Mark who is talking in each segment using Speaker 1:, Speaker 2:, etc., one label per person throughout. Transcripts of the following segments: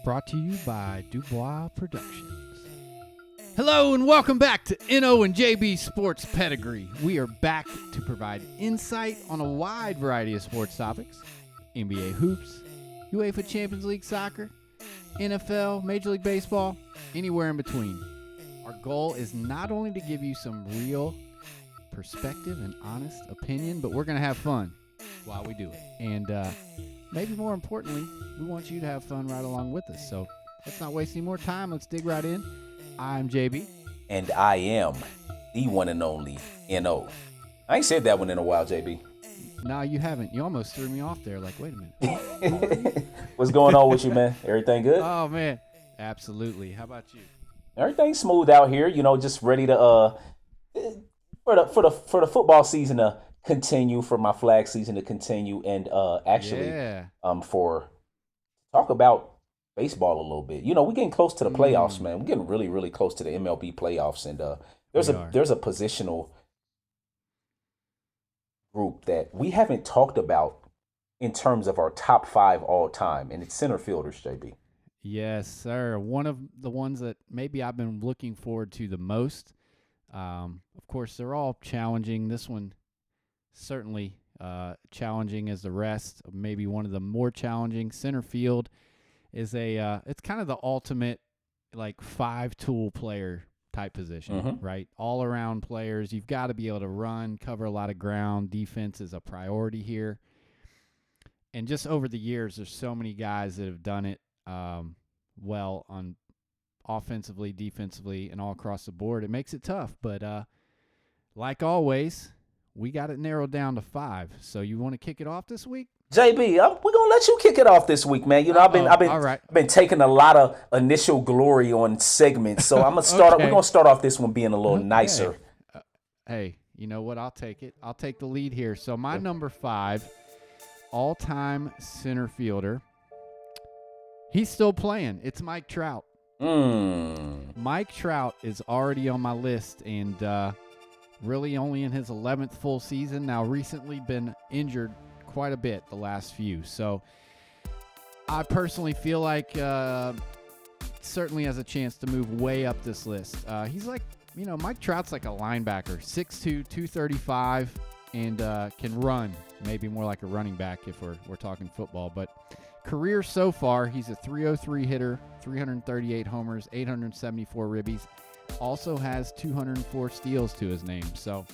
Speaker 1: Brought to you by Dubois Productions. Hello and welcome back to NO and JB Sports Pedigree. We are back to provide insight on a wide variety of sports topics. NBA hoops, UEFA Champions League soccer, NFL, Major League Baseball, anywhere in between. Our goal is not only to give you some real perspective and honest opinion, but we're going to have fun while we do it. And maybe more importantly, we want you to have fun right along with us. So let's not waste any more time. Let's dig right in. I'm JB.
Speaker 2: And I am the one and only NO. I ain't said that one in a while, JB.
Speaker 1: No, you haven't. You almost threw me off there. Like, wait a minute.
Speaker 2: What's going on with you, man? Everything good?
Speaker 1: Oh, man. Absolutely. How about you?
Speaker 2: Everything's smooth out here. You know, just ready to for the football season to continue, for my flag season to continue, and for talk about baseball a little bit. You know, we're getting close to the playoffs, man. We're getting really, really close to the MLB playoffs, and there's a positional group that we haven't talked about in terms of our top 5 all time, and it's center fielders, JB.
Speaker 1: Yes, sir. One of the ones that maybe I've been looking forward to the most. Of course, they're all challenging. This one certainly challenging as the rest. Maybe one of the more challenging. Center field is it's kind of the ultimate like 5-tool player type position, right? All around players. You've got to be able to run, cover a lot of ground. Defense is a priority here. And just over the years, there's so many guys that have done it well on offensively, defensively, and all across the board. It makes it tough, but like always, we got it narrowed down to 5. So you want to kick it off this week?
Speaker 2: JB, we're gonna let you kick it off this week, man. You know, I've been taking a lot of initial glory on segments, so I'm gonna start. We're gonna start off this one being a little nicer.
Speaker 1: Hey, you know what? I'll take it. I'll take the lead here. So my number 5, all-time center fielder. He's still playing. It's Mike Trout. Mike Trout is already on my list, and really only in his 11th full season. Now, recently been injured quite a bit the last few. So I personally feel like certainly has a chance to move way up this list. He's like, you know, Mike Trout's like a linebacker, 6'2", 235, and can run. Maybe more like a running back if we're talking football. But career so far, he's a .303 hitter, 338 homers, 874 ribbies. Also has 204 steals to his name. So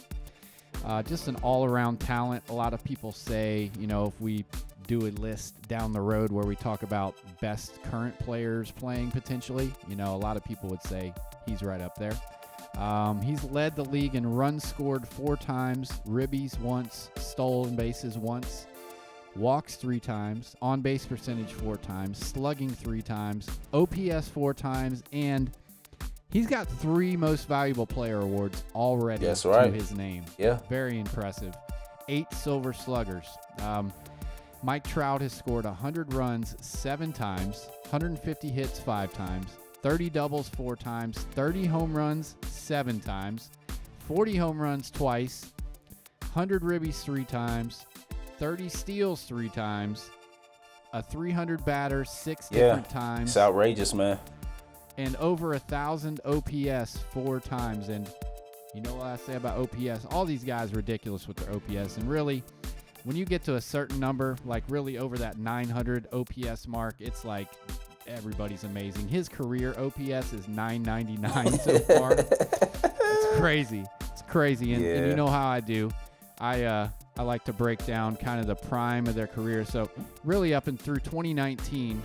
Speaker 1: just an all-around talent. A lot of people say, you know, if we do a list down the road where we talk about best current players playing potentially, you know, a lot of people would say he's right up there. He's led the league in runs scored 4 times, ribbies once, stolen bases once, walks 3 times, on-base percentage 4 times, slugging 3 times, OPS 4 times, and he's got 3 most valuable player awards already to his name.
Speaker 2: Yeah.
Speaker 1: Very impressive. 8 silver sluggers. Mike Trout has scored 100 runs 7 times, 150 hits 5 times, 30 doubles 4 times, 30 home runs 7 times, 40 home runs twice, 100 ribbies 3 times, 30 steals 3 times, a 300 batter 6 different times.
Speaker 2: It's outrageous, man.
Speaker 1: And over 1,000 OPS 4 times. And you know what I say about OPS? All these guys are ridiculous with their OPS. And really, when you get to a certain number, like really over that 900 OPS mark, it's like everybody's amazing. His career OPS is 999 so far. It's crazy. It's crazy. And you know how I do. I like to break down kind of the prime of their career. So really up and through 2019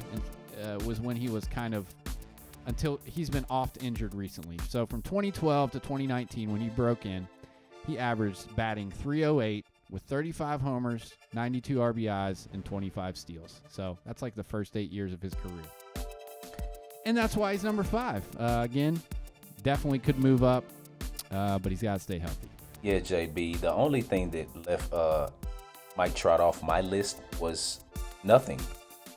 Speaker 1: was when he was kind of, until he's been oft injured recently. So from 2012 to 2019, when he broke in, he averaged batting .308 with 35 homers, 92 RBIs, and 25 steals. So that's like the first 8 years of his career. And that's why he's number 5. Again, definitely could move up, but he's got to stay healthy.
Speaker 2: Yeah, JB, the only thing that left Mike Trout off my list was nothing.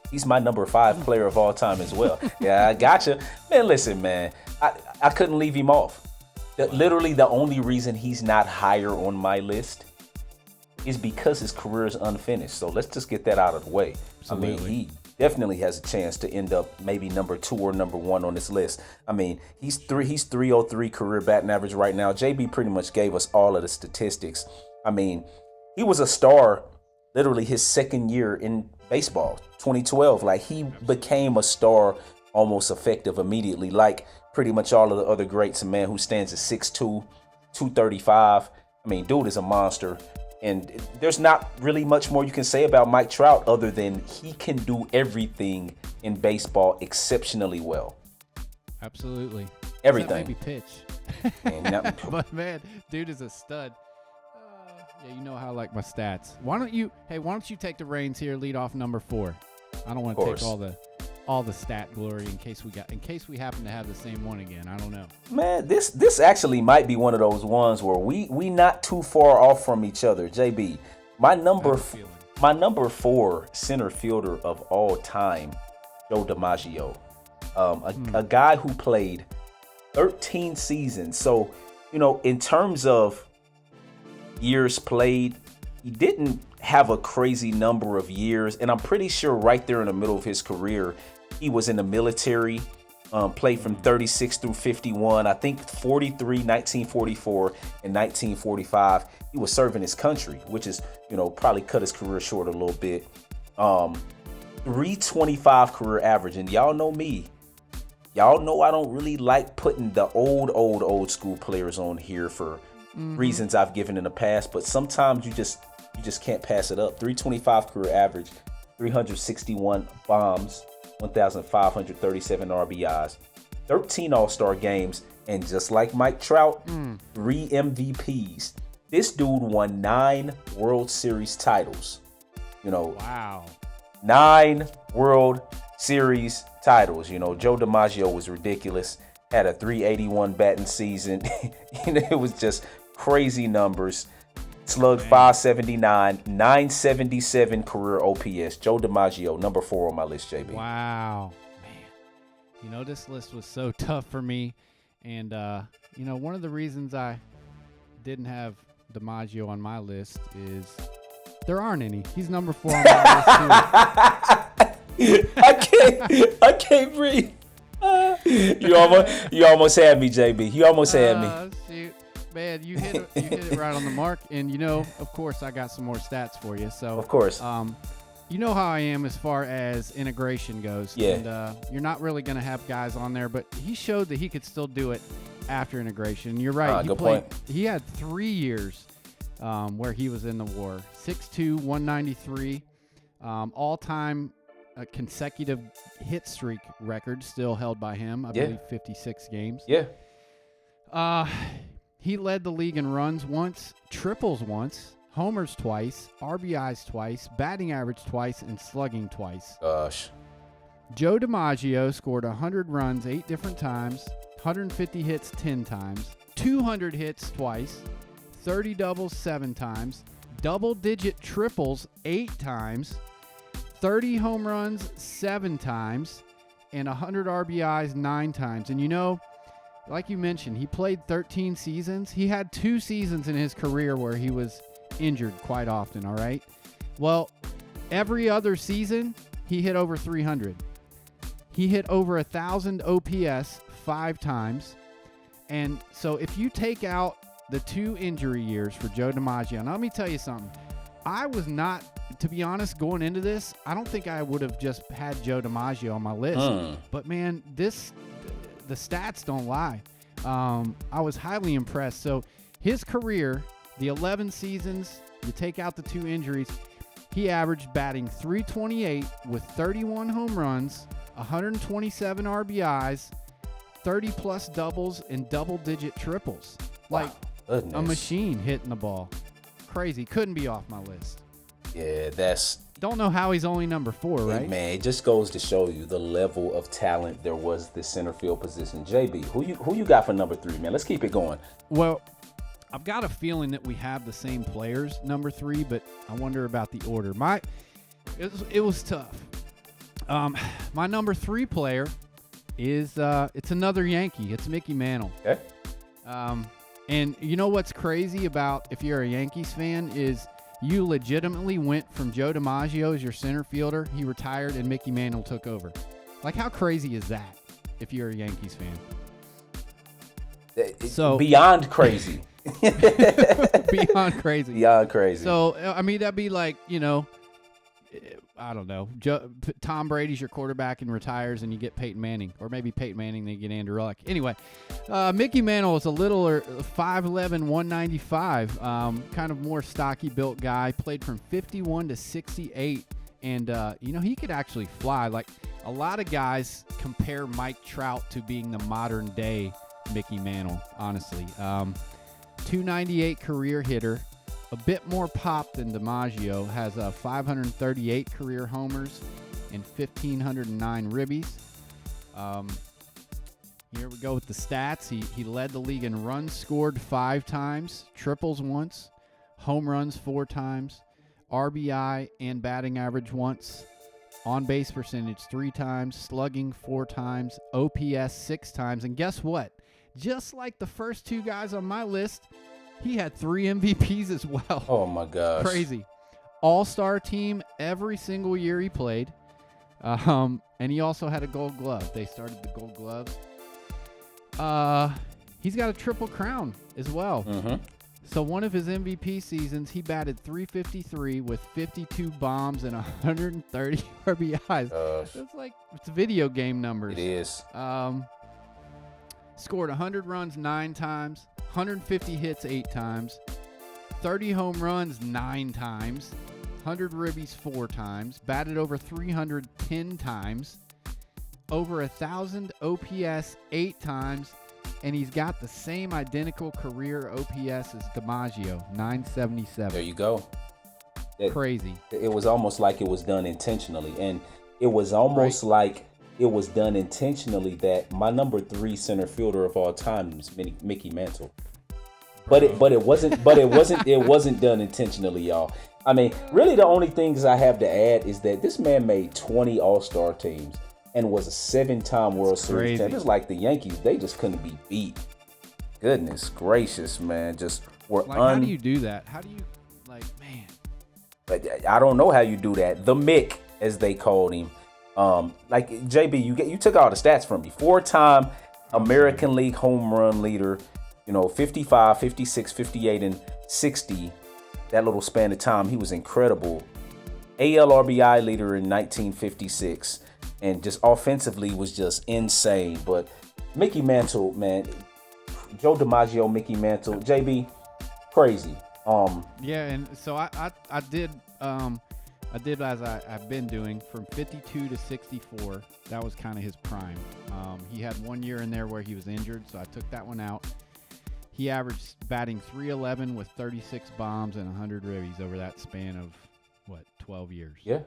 Speaker 2: He's my number 5 player of all time as well. Yeah, I gotcha. Man, listen, man, I couldn't leave him off. Literally the only reason he's not higher on my list is because his career is unfinished. So let's just get that out of the way.
Speaker 1: Absolutely.
Speaker 2: I mean, definitely has a chance to end up maybe number 2 or number 1 on this list. I mean, he's 303 career batting average right now. JB pretty much gave us all of the statistics. I mean, he was a star literally his second year in baseball, 2012. Like, he became a star almost effective immediately, like pretty much all of the other greats. A man who stands at 6'2", 235. I mean, dude is a monster. And there's not really much more you can say about Mike Trout other than he can do everything in baseball exceptionally well.
Speaker 1: Absolutely.
Speaker 2: Everything.
Speaker 1: Maybe pitch. But man, dude is a stud. Yeah, you know how I like my stats. Why don't you take the reins here, lead off number 4? I don't want to take all the stat glory in case we happen to have the same one again. I don't know. Man,
Speaker 2: this actually might be one of those ones where we not too far off from each other. JB, my number 4 center fielder of all time, Joe DiMaggio, a guy who played 13 seasons. So, in terms of years played, he didn't have a crazy number of years, and I'm pretty sure right there in the middle of his career he was in the military, played from 36 through 51. I think 43, 1944, and 1945 he was serving his country, which is, probably cut his career short a little bit. 325 career average, and y'all know me. Y'all know I don't really like putting the old school players on here for reasons I've given in the past, but sometimes you just can't pass it up. 325 career average, 361 bombs, 1,537 RBIs, 13 All-Star games, and just like Mike Trout, 3 MVPs. This dude won 9 World Series titles.
Speaker 1: Wow.
Speaker 2: 9 World Series titles. Joe DiMaggio was ridiculous. Had a 381 batting season. It was just crazy numbers. Slugged 579, 977 career OPS. Joe DiMaggio, number 4 on my list, JB.
Speaker 1: Wow. Man. This list was so tough for me. And, one of the reasons I didn't have DiMaggio on my list is there aren't any. He's number 4 on my list, too.
Speaker 2: I can't breathe. You almost had me, JB. You almost had me.
Speaker 1: Shoot. Man, you hit it right on the mark. And, of course, I got some more stats for you. So,
Speaker 2: of course.
Speaker 1: You know how I am as far as integration goes.
Speaker 2: Yeah.
Speaker 1: And you're not really going to have guys on there, but he showed that he could still do it after integration. You're right.
Speaker 2: Good point.
Speaker 1: He had 3 years where he was in the war. 6'2", 193, all-time consecutive hit streak record still held by him. I believe 56 games.
Speaker 2: Yeah.
Speaker 1: He led the league in runs once, triples once, homers twice, RBIs twice, batting average twice, and slugging twice.
Speaker 2: Gosh.
Speaker 1: Joe DiMaggio scored 100 runs 8 different times, 150 hits 10 times, 200 hits twice, 30 doubles 7 times, double-digit triples 8 times, 30 home runs 7 times, and 100 RBIs 9 times. And like you mentioned, he played 13 seasons. He had 2 seasons in his career where he was injured quite often, all right? Well, every other season, he hit over 300. He hit over 1,000 OPS 5 times. And so if you take out the 2 injury years for Joe DiMaggio, now let me tell you something. I was not, to be honest, going into this, I don't think I would have just had Joe DiMaggio on my list. But, man, the stats don't lie. I was highly impressed. So his career, the 11 seasons, you take out the 2 injuries, he averaged batting .328 with 31 home runs, 127 RBIs, 30-plus doubles, and double-digit triples. Like a machine hitting the ball. Crazy. Couldn't be off my list.
Speaker 2: Yeah,
Speaker 1: Don't know how he's only number 4, right?
Speaker 2: Man, it just goes to show you the level of talent there was this center field position. JB, who you got for number 3, man? Let's keep it going.
Speaker 1: Well, I've got a feeling that we have the same players, number 3, but I wonder about the order. It was tough. My number 3 player is it's another Yankee. It's Mickey Mantle.
Speaker 2: Okay.
Speaker 1: And you know what's crazy about if you're a Yankees fan is You legitimately went from Joe DiMaggio as your center fielder. He retired and Mickey Mantle took over. Like, how crazy is that if you're a Yankees fan?
Speaker 2: So beyond crazy.
Speaker 1: Beyond crazy.
Speaker 2: Beyond crazy.
Speaker 1: So, I mean, that'd be like, I don't know. Tom Brady's your quarterback and retires, and you get Peyton Manning. Or maybe Peyton Manning, they get Andrew Luck. Anyway, Mickey Mantle is a little 5'11", 195. Kind of more stocky built guy. Played from 51 to 68. And, he could actually fly. Like, a lot of guys compare Mike Trout to being the modern day Mickey Mantle, honestly. 298 career hitter. A bit more pop than DiMaggio, has 538 career homers and 1,509 ribbies. Here we go with the stats. He led the league in runs scored 5 times, triples once, home runs 4 times, RBI and batting average once, on-base percentage 3 times, slugging 4 times, OPS 6 times. And guess what? Just like the first 2 guys on my list, he had 3 MVPs as well.
Speaker 2: Oh, my gosh.
Speaker 1: Crazy. All-star team every single year he played. And he also had a gold glove. They started the gold gloves. He's got a triple crown as well.
Speaker 2: Mm-hmm.
Speaker 1: So one of his MVP seasons, he batted .353 with 52 bombs and 130 RBIs. It's video game numbers.
Speaker 2: It is.
Speaker 1: Scored 100 runs 9 times, 150 hits 8 times, 30 home runs 9 times, 100 ribbies 4 times, batted over 310 times, over 1,000 OPS 8 times, and he's got the same identical career OPS as DiMaggio, 977.
Speaker 2: There you go.
Speaker 1: Crazy.
Speaker 2: It was almost like it was done intentionally, and it was almost like it was done intentionally that my number 3 center fielder of all time is Mickey Mantle. But it wasn't done intentionally, y'all. I mean, really the only things I have to add is that this man made 20 All-Star teams and was a 7-time World Series champion. It's like the Yankees, they just couldn't be beat. Goodness gracious, man. Just were
Speaker 1: how do you do that? How do you
Speaker 2: I don't know how you do that. The Mick, as they called him. Like JB, you took all the stats from me. 4-time American League home run leader, 55, 56, 58, and 60. That little span of time, he was incredible. AL RBI leader in 1956, and just offensively was just insane. But Mickey Mantle, man, Joe DiMaggio, Mickey Mantle, JB, crazy.
Speaker 1: Yeah, and so I did as I've been doing from 52 to 64. That was kind of his prime. He had 1 year in there where he was injured, so I took that one out. He averaged batting .311 with 36 bombs and 100 ribbies over that span of 12 years.
Speaker 2: Yeah.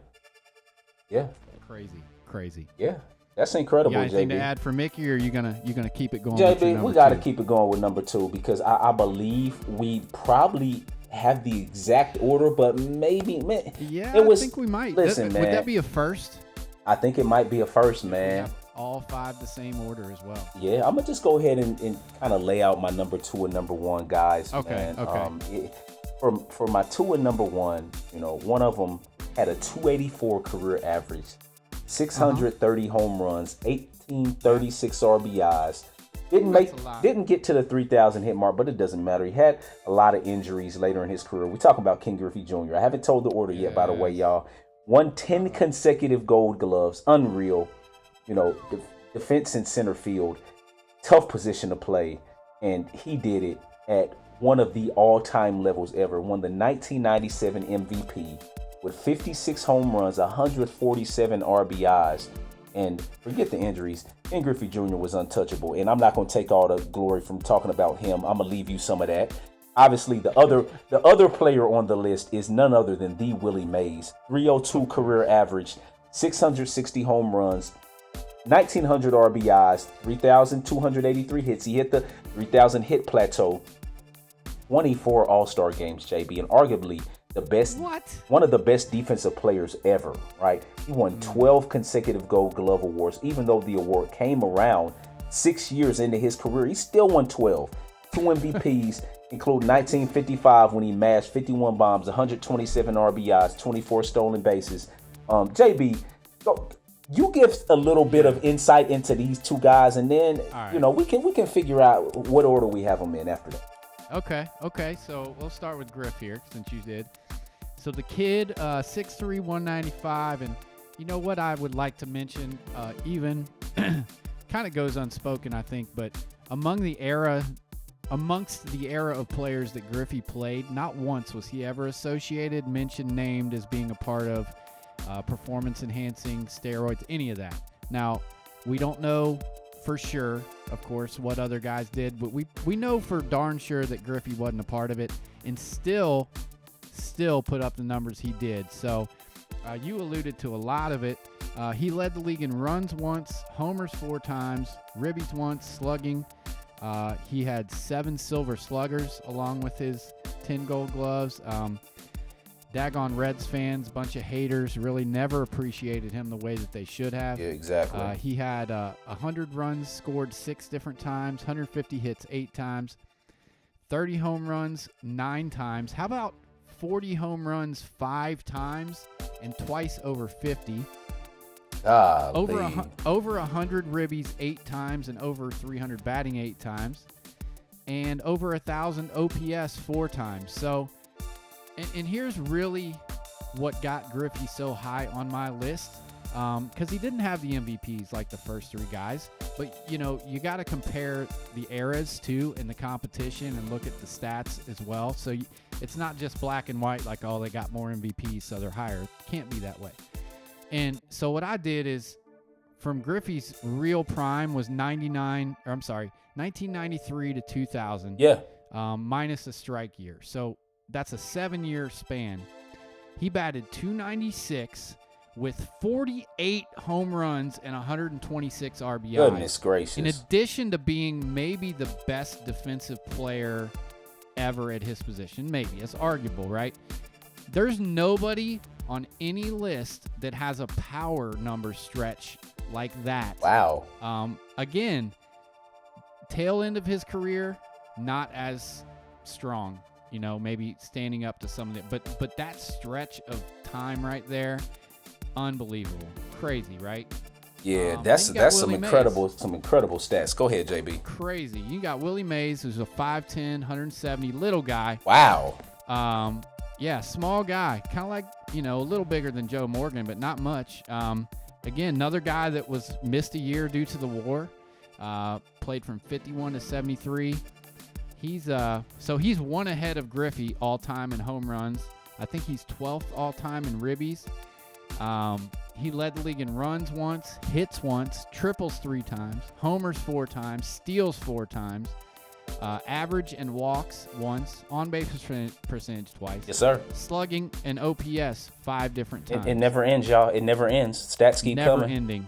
Speaker 1: Crazy.
Speaker 2: Yeah, that's incredible.
Speaker 1: You got anything
Speaker 2: JB
Speaker 1: to add for Mickey, or you gonna keep it going?
Speaker 2: JB, we got to keep it going with number 2 because I believe we probably have the exact order, but maybe, man.
Speaker 1: Yeah, I think we might.
Speaker 2: Listen, man.
Speaker 1: Would that be a first?
Speaker 2: I think it might be a first, man.
Speaker 1: All 5 the same order as well.
Speaker 2: Yeah, I'm gonna just go ahead and kind of lay out my number 2 and number 1 guys.
Speaker 1: Okay.
Speaker 2: Man.
Speaker 1: Okay.
Speaker 2: For my 2 and number 1, one of them had a 284 career average, 630 home runs, 1836 RBIs. Didn't get to the 3,000 hit mark, but it doesn't matter. He had a lot of injuries later in his career. We're talking about King Griffey Jr. I haven't told the order yet, by the way, y'all. Won 10 consecutive Gold Gloves, unreal. Defense and center field, tough position to play, and he did it at one of the all-time levels ever. Won the 1997 MVP with 56 home runs, 147 RBIs, and forget the injuries. Ken Griffey Jr. was untouchable, and I'm not going to take all the glory from talking about him. I'm going to leave you some of that. Obviously, the other player on the list is none other than the Willie Mays. 302 career average, 660 home runs, 1,900 RBIs, 3,283 hits. He hit the 3,000 hit plateau. 24 All-Star games, JB, and arguably one of the best defensive players ever, right? He won 12 consecutive Gold Glove awards, even though the award came around 6 years into his career. He still won 12, 2 MVPs, including 1955 when he mashed 51 bombs, 127 RBIs, 24 stolen bases. JB, you give a little bit of insight into these two guys, and then we can figure out what order we have them in after that.
Speaker 1: Okay. So we'll start with Griff here, since you did. So the kid, 6'3", 195, and you know what I would like to mention, even kind of goes unspoken, I think, but amongst the era of players that Griffey played, not once was he ever associated, mentioned, named as being a part of performance-enhancing steroids, any of that. Now, we don't know for sure, of course, what other guys did, but we know for darn sure that Griffey wasn't a part of it, and still put up the numbers he did. So you alluded to a lot of it. He led the league in runs once, homers 4 times, ribbies once, slugging. He had 7 silver sluggers along with his 10 gold gloves. Daggone Reds fans, bunch of haters, really never appreciated him the way that they should have.
Speaker 2: Yeah, exactly.
Speaker 1: He had 100 runs scored 6 different times, 150 hits 8 times, 30 home runs 9 times. How about 40 home runs 5 times and twice over 50? Over 100 ribbies 8 times and over 300 batting 8 times, and over 1,000 OPS 4 times. So, and here's really what got Griffey so high on my list, because he didn't have the MVPs like the first 3 guys, but you got to compare the eras too in the competition and look at the stats as well. So it's not just black and white, like, oh, they got more MVPs so they're higher. It can't be that way. And so what I did is, from Griffey's real prime was 1993 to 2000.
Speaker 2: Yeah.
Speaker 1: Minus a strike year. So that's a 7-year span. He batted .296 with 48 home runs and 126 RBIs.
Speaker 2: Goodness gracious.
Speaker 1: In addition to being maybe the best defensive player ever at his position. Maybe. It's arguable, right? There's nobody on any list that has a power number stretch like that.
Speaker 2: Wow.
Speaker 1: Again, tail end of his career, not as strong, maybe standing up to some of it, but that stretch of time right there, unbelievable. Crazy, right?
Speaker 2: Yeah, that's some incredible stats. Go ahead, JB.
Speaker 1: Crazy. You got Willie Mays, who's a 5'10", 170 little guy.
Speaker 2: Wow.
Speaker 1: Yeah, small guy, kind of like, a little bigger than Joe Morgan, but not much. Again, another guy that missed a year due to the war, played from 51 to 73. He's one ahead of Griffey all time in home runs. I think he's 12th all time in ribbies. He led the league in runs once, hits once, triples 3 times, homers 4 times, steals 4 times. Average and walks once, on-base percentage twice.
Speaker 2: Yes, sir.
Speaker 1: Slugging and OPS 5 different times.
Speaker 2: It never ends, y'all. It never ends. Stats keep
Speaker 1: never
Speaker 2: coming.
Speaker 1: Ending.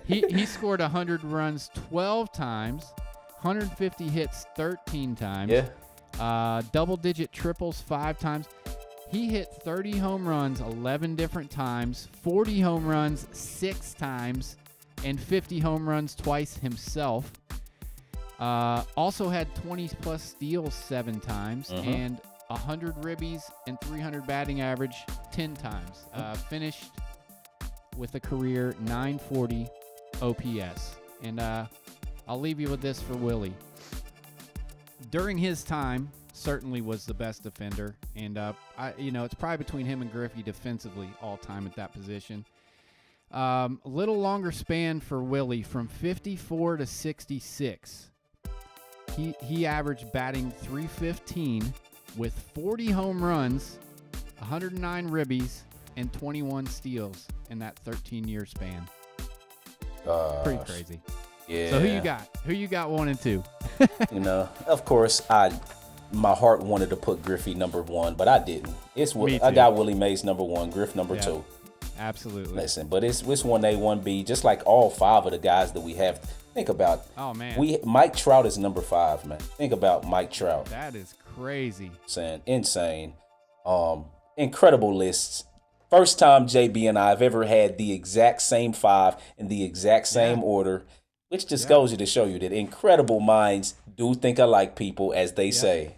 Speaker 1: He scored 100 runs 12 times, 150 hits 13 times.
Speaker 2: Yeah.
Speaker 1: Double-digit triples 5 times. He hit 30 home runs 11 different times, 40 home runs 6 times, and 50 home runs twice himself. Also had 20-plus steals 7 times, and 100 ribbies and 300 batting average 10 times. Finished with a career 940 OPS. And I'll leave you with this for Willie. During his time, certainly was the best defender, and it's probably between him and Griffey defensively all time at that position. A little longer span for Willie, from 54 to 66. He averaged batting .315 with 40 home runs, 109 ribbies, and 21 steals in that 13-year span. Pretty crazy.
Speaker 2: Yeah.
Speaker 1: So who you got? Who you got 1 and 2?
Speaker 2: Of course, my heart wanted to put Griffey number 1, but I didn't. I got Willie Mays number 1, Griff number 2.
Speaker 1: Absolutely.
Speaker 2: Listen, but it's 1A, 1B, just like all 5 of the guys that we have. Think about.
Speaker 1: Oh man.
Speaker 2: Mike Trout is number 5, man. Think about Mike Trout.
Speaker 1: That is crazy.
Speaker 2: Insane. Incredible lists. First time JB and I have ever had the exact same 5 in the exact same order. Which just goes to show you that incredible minds do think alike, people, as they say.